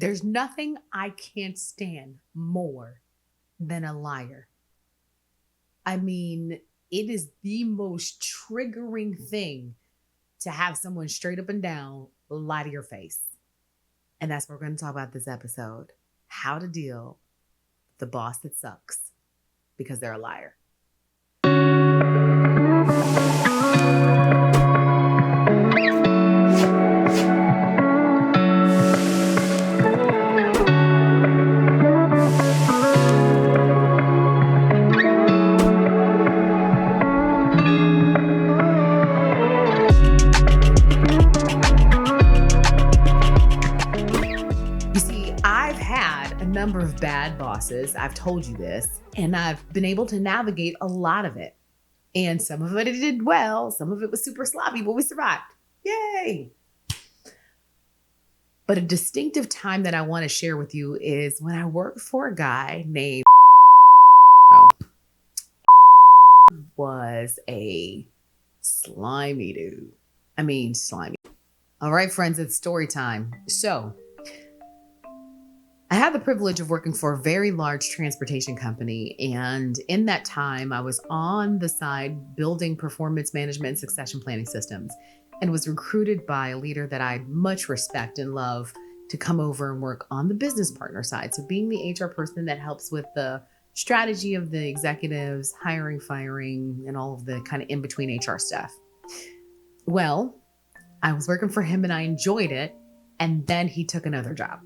There's nothing I can't stand more than a liar. I mean, it is the most triggering thing to have someone straight up and down lie to your face. And that's what we're going to talk about this episode: how to deal with the boss that sucks because they're a liar. You see, I've had a number of bad bosses. I've told you this, and I've been able to navigate a lot of it. And some of it I did well, some of it was super sloppy, but we survived. Yay! But a distinctive time that I want to share with you is when I worked for a guy named was a slimy dude. I mean, slimy. All right, friends, it's story time. So, I had the privilege of working for a very large transportation company. And in that time, I was on the side building performance management and succession planning systems, and was recruited by a leader that I much respect and love to come over and work on the business partner side. So being the HR person that helps with the strategy of the executives, hiring, firing, and all of the kind of in-between HR stuff. Well, I was working for him and I enjoyed it. And then he took another job.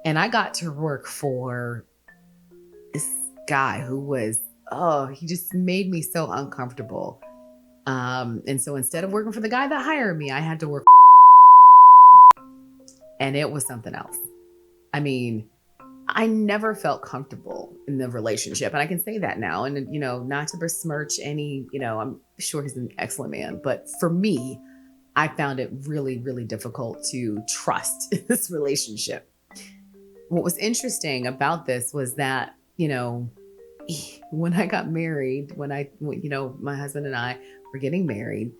And I got to work for this guy who was, he just made me so uncomfortable. And so instead of working for the guy that hired me, I had to work and it was something else. I mean, I never felt comfortable in the relationship. And I can say that now. And, not to besmirch any, I'm sure he's an excellent man. But for me, I found it really, really difficult to trust this relationship. What was interesting about this was that, when I got married, my husband and I were getting married,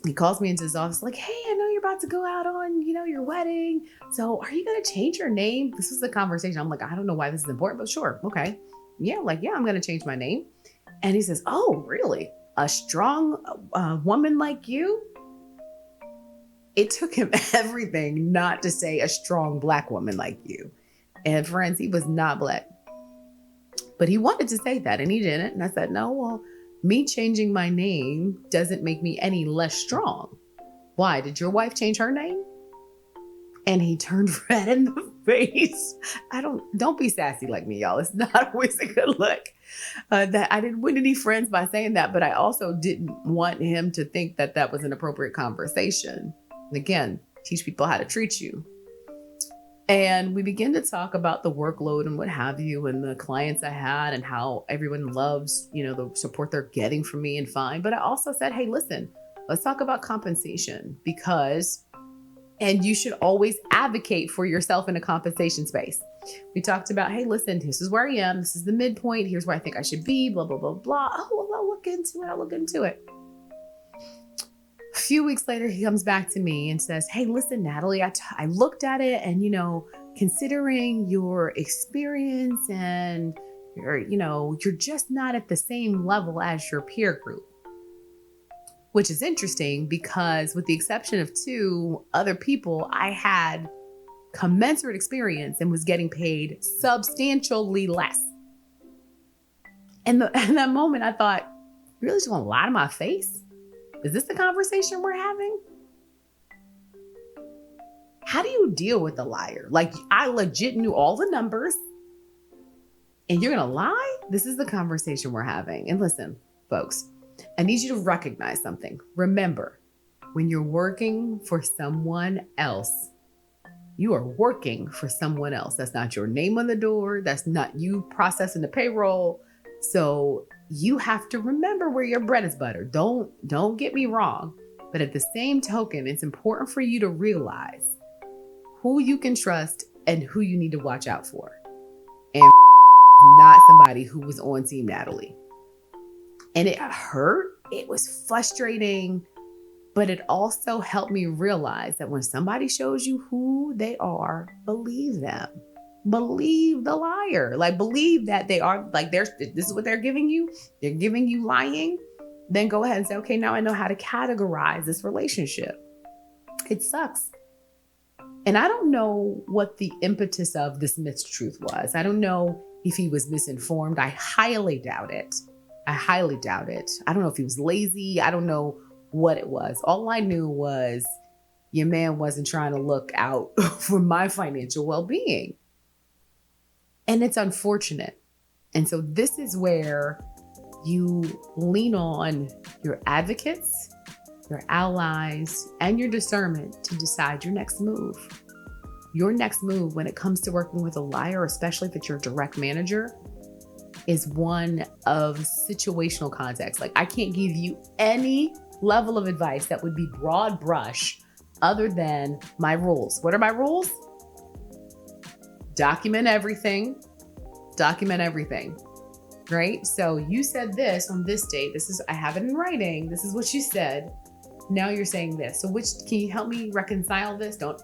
he calls me into his office like, hey, I know you're about to go out on, your wedding. So are you going to change your name? This was the conversation. I'm like, I don't know why this is important, but sure. Okay. Yeah. I'm going to change my name. And he says, oh, really? A strong woman like you? It took him everything not to say a strong Black woman like you. And friends, he was not Black. But he wanted to say that and he didn't. And I said, no, well, me changing my name doesn't make me any less strong. Why? Did your wife change her name? And he turned red in the face. Don't be sassy like me, y'all. It's not always a good look. That I didn't win any friends by saying that, but I also didn't want him to think that that was an appropriate conversation. And again, teach people how to treat you. And we began to talk about the workload and what have you, and the clients I had and how everyone loves, the support they're getting from me and fine. But I also said, hey, listen, let's talk about compensation and you should always advocate for yourself in a compensation space. We talked about, hey, listen, this is where I am. This is the midpoint. Here's where I think I should be, blah, blah, blah, blah. Oh, well, I'll look into it. A few weeks later, he comes back to me and says, hey, listen, Natalie, I looked at it and, considering your experience and you're just not at the same level as your peer group, which is interesting because with the exception of 2 other people, I had commensurate experience and was getting paid substantially less. And in that moment, I thought, you really just want to lie to my face? Is this the conversation we're having? How do you deal with a liar? Like, I legit knew all the numbers and you're going to lie? This is the conversation we're having. And listen, folks, I need you to recognize something. Remember, when you're working for someone else, you are working for someone else. That's not your name on the door. That's not you processing the payroll. So you have to remember where your bread is buttered. Don't get me wrong. But at the same token, it's important for you to realize who you can trust and who you need to watch out for. And not somebody who was on Team Natalie. And it hurt. It was frustrating. But it also helped me realize that when somebody shows you who they are, believe them. Believe the liar. Like, believe that they are, like, this is what they're giving you. They're giving you lying. Then go ahead and say, okay, now I know how to categorize this relationship. It sucks. And I don't know what the impetus of this mistruth was. I don't know if he was misinformed. I highly doubt it. I don't know if he was lazy. I don't know what it was. All I knew was your man wasn't trying to look out for my financial well-being. And it's unfortunate. And so this is where you lean on your advocates, your allies, and your discernment to decide your next move. Your next move when it comes to working with a liar, especially if it's your direct manager, is one of situational context. Like, I can't give you any level of advice that would be broad brush other than my rules. What are my rules? Document everything, right? So you said this on this date. I have it in writing. This is what you said. Now you're saying this. So can you help me reconcile this? Don't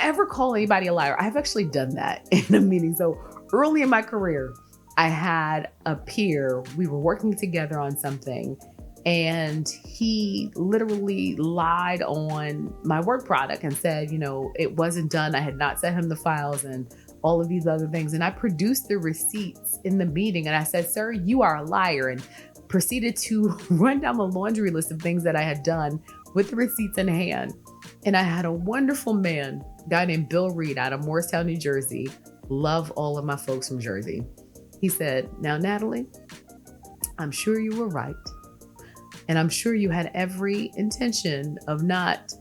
ever call anybody a liar. I've actually done that in a meeting. So early in my career, I had a peer, we were working together on something, and he literally lied on my work product and said, it wasn't done. I had not sent him the files and all of these other things. And I produced the receipts in the meeting and I said, sir, you are a liar, and proceeded to run down the laundry list of things that I had done with the receipts in hand. And I had a wonderful man, a guy named Bill Reed out of Morristown, New Jersey. Love all of my folks from Jersey. He said, now, Natalie, I'm sure you were right. And I'm sure you had every intention of not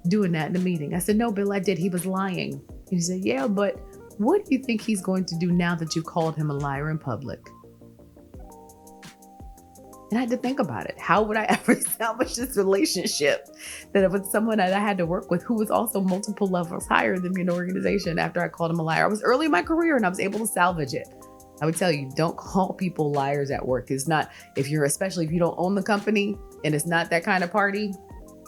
doing that in the meeting. I said, no, Bill, I did. He was lying. And he said, yeah, but what do you think he's going to do now that you called him a liar in public? And I had to think about it. How would I ever salvage this relationship that it was someone that I had to work with who was also multiple levels higher than me in the organization after I called him a liar? I was early in my career and I was able to salvage it. I would tell you, don't call people liars at work. It's not, especially if you don't own the company and it's not that kind of party,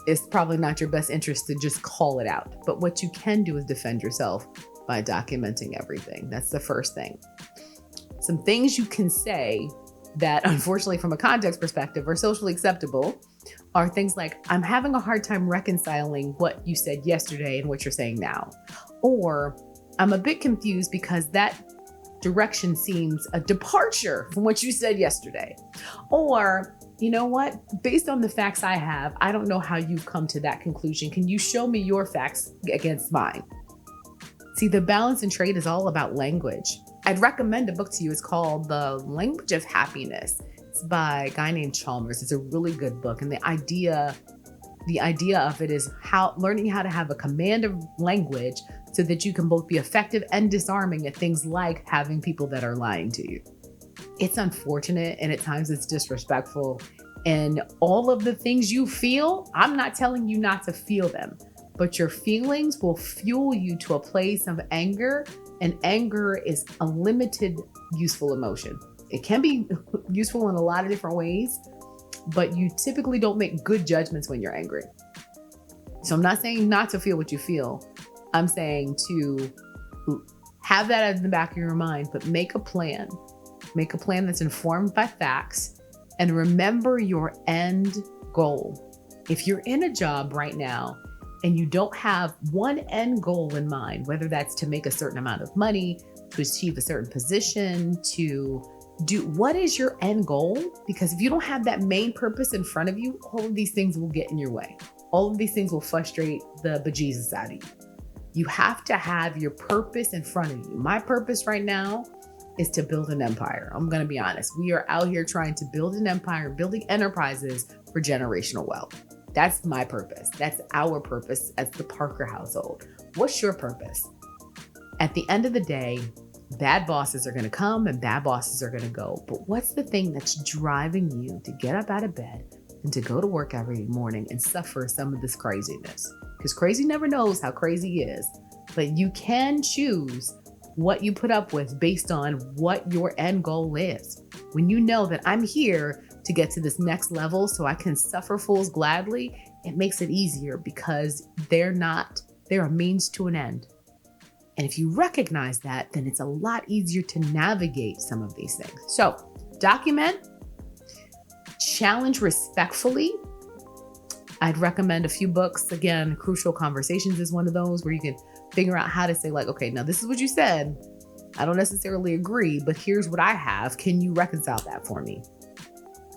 it's probably not your best interest to just call it out. But what you can do is defend yourself by documenting everything. That's the first thing. Some things you can say that, unfortunately, from a context perspective, are socially acceptable are things like, I'm having a hard time reconciling what you said yesterday and what you're saying now. Or, I'm a bit confused because that direction seems a departure from what you said yesterday. Or, you know what? Based on the facts I have, I don't know how you've come to that conclusion. Can you show me your facts against mine? See, the balance in trade is all about language. I'd recommend a book to you. It's called The Language of Happiness. It's by a guy named Chalmers. It's a really good book. And the idea of it is learning how to have a command of language so that you can both be effective and disarming at things like having people that are lying to you. It's unfortunate and at times it's disrespectful. And all of the things you feel, I'm not telling you not to feel them, but your feelings will fuel you to a place of anger. And anger is a limited, useful emotion. It can be useful in a lot of different ways, but you typically don't make good judgments when you're angry. So I'm not saying not to feel what you feel. I'm saying to have that in the back of your mind, but make a plan. Make a plan that's informed by facts and remember your end goal. If you're in a job right now and you don't have one end goal in mind, whether that's to make a certain amount of money, to achieve a certain position, to do, what is your end goal? Because if you don't have that main purpose in front of you, all of these things will get in your way. All of these things will frustrate the bejesus out of you. You have to have your purpose in front of you. My purpose right now is to build an empire. I'm going to be honest. We are out here trying to build an empire, building enterprises for generational wealth. That's my purpose. That's our purpose as the Parker household. What's your purpose? At the end of the day, bad bosses are going to come and bad bosses are going to go. But what's the thing that's driving you to get up out of bed and to go to work every morning and suffer some of this craziness? Because crazy never knows how crazy he is. But you can choose what you put up with based on what your end goal is. When you know that I'm here to get to this next level so I can suffer fools gladly, it makes it easier because they're a means to an end. And if you recognize that, then it's a lot easier to navigate some of these things. So document, challenge respectfully. I'd recommend a few books. Again, Crucial Conversations is one of those where you can figure out how to say like, okay, now this is what you said. I don't necessarily agree, but here's what I have. Can you reconcile that for me?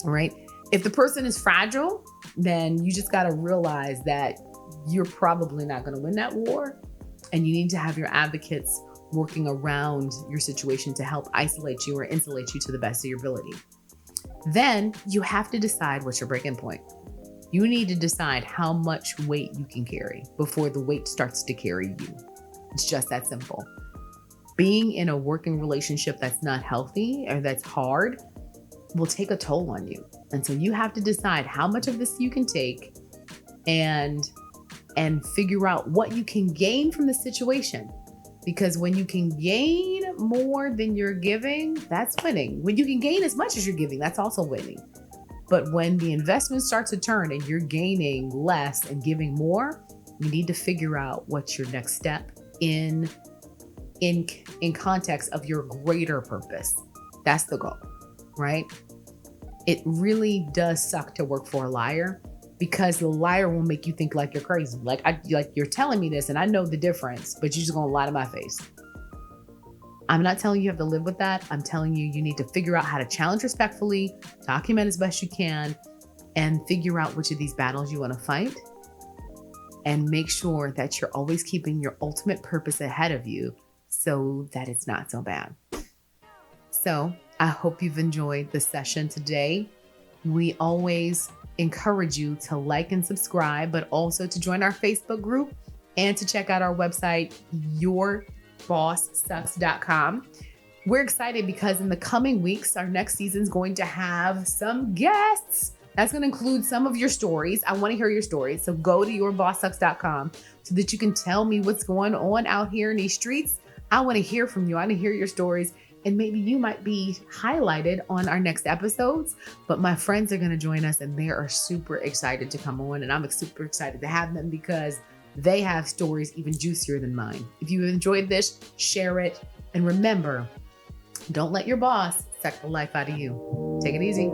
All right. If the person is fragile, then you just got to realize that you're probably not going to win that war. And you need to have your advocates working around your situation to help isolate you or insulate you to the best of your ability. Then you have to decide what's your break-in point. You need to decide how much weight you can carry before the weight starts to carry you. It's just that simple. Being in a working relationship that's not healthy or that's hard will take a toll on you. And so you have to decide how much of this you can take and figure out what you can gain from the situation. Because when you can gain more than you're giving, that's winning. When you can gain as much as you're giving, that's also winning. But when the investment starts to turn and you're gaining less and giving more, you need to figure out what's your next step in context of your greater purpose. That's the goal, right? It really does suck to work for a liar because the liar will make you think like you're crazy. Like you're telling me this and I know the difference, but you're just gonna lie to my face. I'm not telling you have to live with that. I'm telling you, you need to figure out how to challenge respectfully, document as best you can, and figure out which of these battles you want to fight. And make sure that you're always keeping your ultimate purpose ahead of you so that it's not so bad. So I hope you've enjoyed the session today. We always encourage you to like and subscribe, but also to join our Facebook group and to check out our website, yourbosssucks.com. We're excited because in the coming weeks, our next season is going to have some guests. That's going to include some of your stories. I want to hear your stories. So go to yourbosssucks.com so that you can tell me what's going on out here in these streets. I want to hear from you. I want to hear your stories. And maybe you might be highlighted on our next episodes. But my friends are going to join us and they are super excited to come on. And I'm super excited to have them because they have stories even juicier than mine. If you enjoyed this, share it. And remember, don't let your boss suck the life out of you. Take it easy.